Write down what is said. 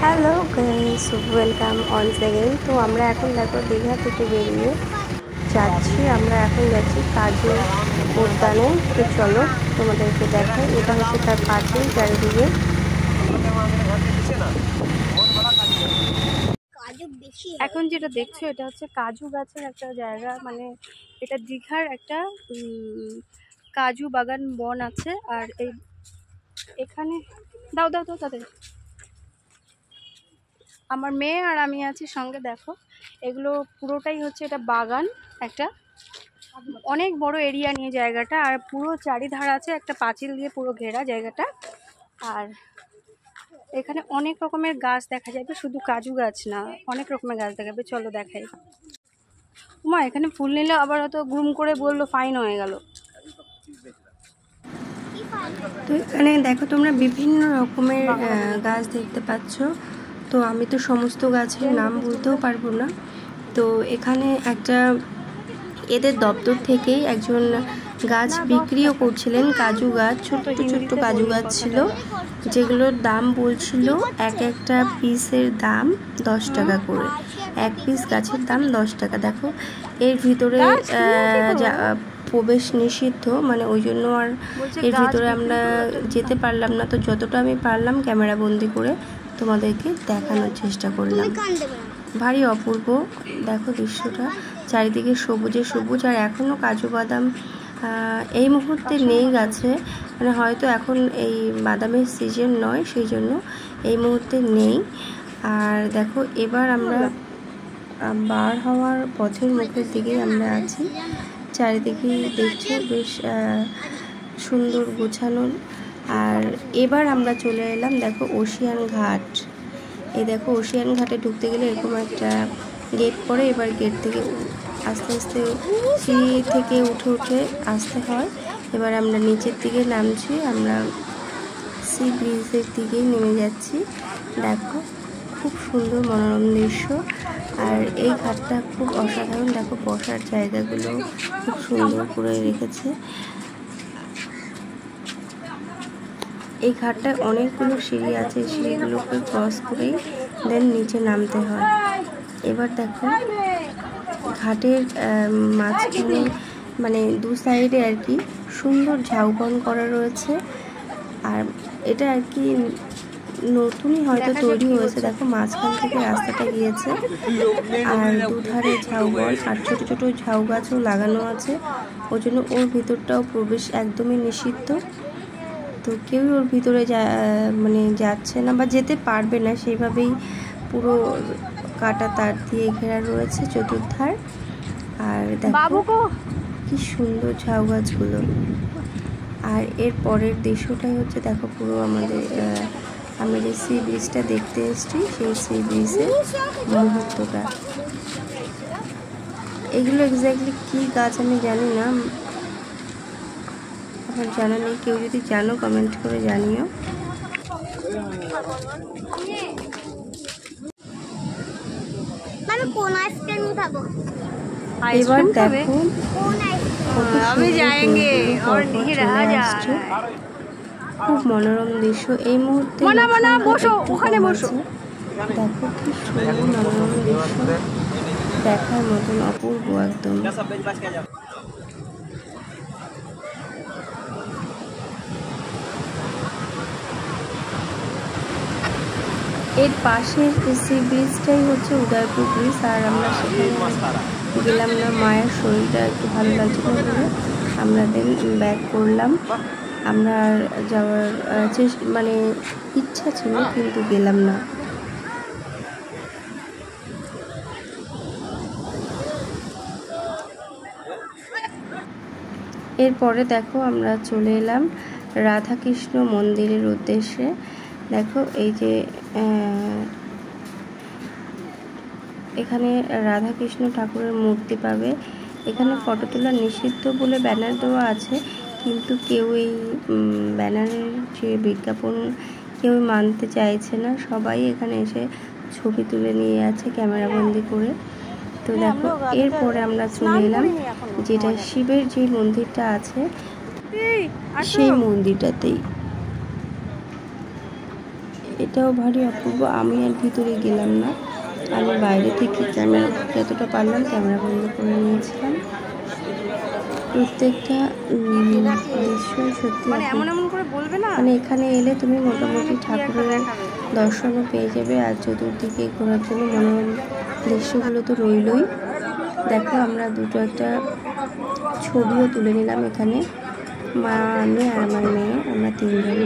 Hello guys, welcome once again. তো আমরা এখন দেখো দীঘা থেকে বেরিয়ে যাচ্ছি। আমরা এখন যাচ্ছি কাজু উদ্যানে। তো চলো তোমাদেরকে দেখাই। এটা হচ্ছে তার পাঁচিল চারিদিকে। এখন যেটা দেখছো এটা হচ্ছে কাজু গাছের একটা জায়গা, মানে এটা দীঘার একটা কাজু বাগান বন আছে। আর এই এখানে দাও দাও দাও তাদের, আমার মেয়ে আর আমি আছি সঙ্গে। দেখো এগুলো পুরোটাই হচ্ছে এটা বাগান, একটা অনেক বড় এরিয়া নিয়ে জায়গাটা। আর পুরো চারিধার আছে একটা পাঁচিল দিয়ে পুরো ঘেরা জায়গাটা। আর এখানে অনেক রকমের গাছ দেখা যাবে, শুধু কাজু গাছ না, অনেক রকমের গাছ দেখাবে। চলো দেখাই। মা এখানে ফুল নিলে আবার হয়তো গ্রুম করে বললো ফাইন হয়ে গেল। তো এখানে দেখো তোমরা বিভিন্ন রকমের গাছ দেখতে পাচ্ছ। তো আমি তো সমস্ত গাছের নাম বলতেও পারবো না। তো এখানে একটা এদের দপ্তর থেকেই একজন গাছ বিক্রিও করছিলেন, কাজু গাছ, ছোট্ট ছোট্ট কাজু গাছ ছিল, যেগুলোর দাম বলছিল এক একটা পিসের দাম 10 টাকা করে। এক পিস গাছের দাম 10 টাকা। দেখো এর ভিতরে প্রবেশ নিষিদ্ধ, মানে ওই জন্য আর এর ভিতরে আমরা যেতে পারলাম না। তো যতটা আমি পারলাম ক্যামেরা বন্দি করে তোমাদেরকে দেখানোর চেষ্টা করলাম। ভারী অপূর্ব দেখো দৃশ্যটা, চারিদিকে সবুজে সবুজ। আর এখনও কাজু বাদাম এই মুহূর্তে নেই গাছে, মানে হয়তো এখন এই বাদামের সিজন নয়, সেই জন্য এই মুহূর্তে নেই। আর দেখো এবার আমরা বার হওয়ার পথের মুখের দিকেই আমরা আছি। চারিদিকে দেখছো বেশ সুন্দর গোছানো। আর এবার আমরা চলে এলাম দেখো ওশিয়ান ঘাট। এই দেখো ওশিয়ান ঘাটে ঢুকতে গেলে এরকম একটা গেট পড়ে। এবার গেট থেকে আস্তে আস্তে সিঁড়ি থেকে উঠে উঠে আসতে হয়। এবার আমরা নিচের দিকে নামছি, আমরা সি ব্রিজের দিকেই নেমে যাচ্ছি। দেখো খুব সুন্দর মনোরম দৃশ্য। আর এই ঘাটটা খুব অসাধারণ। দেখো বসার জায়গাগুলো খুব সুন্দর করে রেখেছে। এই ঘাটটায় অনেকগুলো সিঁড়ি আছে, সিঁড়িগুলোকে ক্রস করেই দেন নিচে নামতে হয়। এবার দেখো ঘাটের মাঝখানে, মানে দু সাইডে আর কি সুন্দর ঝাউবন করা রয়েছে। আর এটা আর কি নতুনই হয়তো তৈরি হয়েছে। দেখো মাঝখান থেকে রাস্তাটা গিয়েছে, আর দুধারে ঝাউবন আর ছোট ছোট ঝাউ গাছও লাগানো আছে। ওই জন্য ওর ভিতরটাও প্রবেশ একদমই নিষিদ্ধ। তো কেউই ওর ভিতরে মানে যাচ্ছে না বা যেতে পারবে না, সেইভাবেই পুরো কাটা তার দিয়ে ঘেরা রয়েছে চতুর্ধার। আর দেখো কি সুন্দর ঝাউ গাছগুলো। আর এর পরের দৃশ্যটাই হচ্ছে দেখো পুরো আমাদের আমরা যে সি ব্রিজটা দেখতে এসেছি সেই সি ব্রিজের মুহূর্তটা। এগুলো এক্স্যাক্টলি কী গাছ আমি জানি না, আমার জানা নেই। কেউ যদি জানো কমেন্ট করে জানিও। এবার দেখো খুব মনোরম দৃশ্য এই মুহূর্তে। দেখো কি সুন্দর মনোরম দৃশ্য, দেখার মতন অপূর্ব একদম। এর পাশের সি ব্রিজটাই হচ্ছে উদয়পুর ব্রিজ। আর আমরা সেখানে গেলাম না, মায়ের শরীরটা একটু ভালো লাগছিল বলে আমরা দেন ব্যাক করলাম। আমরা আর যাওয়ার মানে ইচ্ছা ছিল কিন্তু গেলাম না। এরপরে দেখো আমরা চলে এলাম রাধাকৃষ্ণ মন্দিরের উদ্দেশ্যে। দেখো এই যে এখানে রাধাকৃষ্ণ ঠাকুরের মূর্তি পাবে। এখানে ফটো তোলা নিষিদ্ধ বলে ব্যানার দেওয়া আছে, কিন্তু কেউ এই ব্যানারের যে বিজ্ঞাপন কেউ মানতে চাইছে না। সবাই এখানে এসে ছবি তুলে নিয়ে আছে ক্যামেরাবন্দি করে। তো দেখো এরপরে আমরা চলে এলাম যেটা শিবের যে মন্দিরটা আছে সেই মন্দিরটাতেই। এটাও ভারী অপূর্ব। আমি আর ভিতরে গেলাম না, আমি বাইরে থেকে ক্যামেরা যতটা পারলাম ক্যামেরা বন্ধ করে নিয়েছিলাম। প্রত্যেকটা দৃশ্য সত্যি মানে এখানে এলে তুমি মোটামুটি ঠাকুরের দর্শনও পেয়ে যাবে, আর চতুর্দিকে ঘোরার জন্য মনোরম দৃশ্যগুলো তো রইলই। দেখো আমরা দুটো একটা ছবিও তুলে নিলাম এখানে, মা, আমি আর আমার মেয়ে, আমরা তিনজন।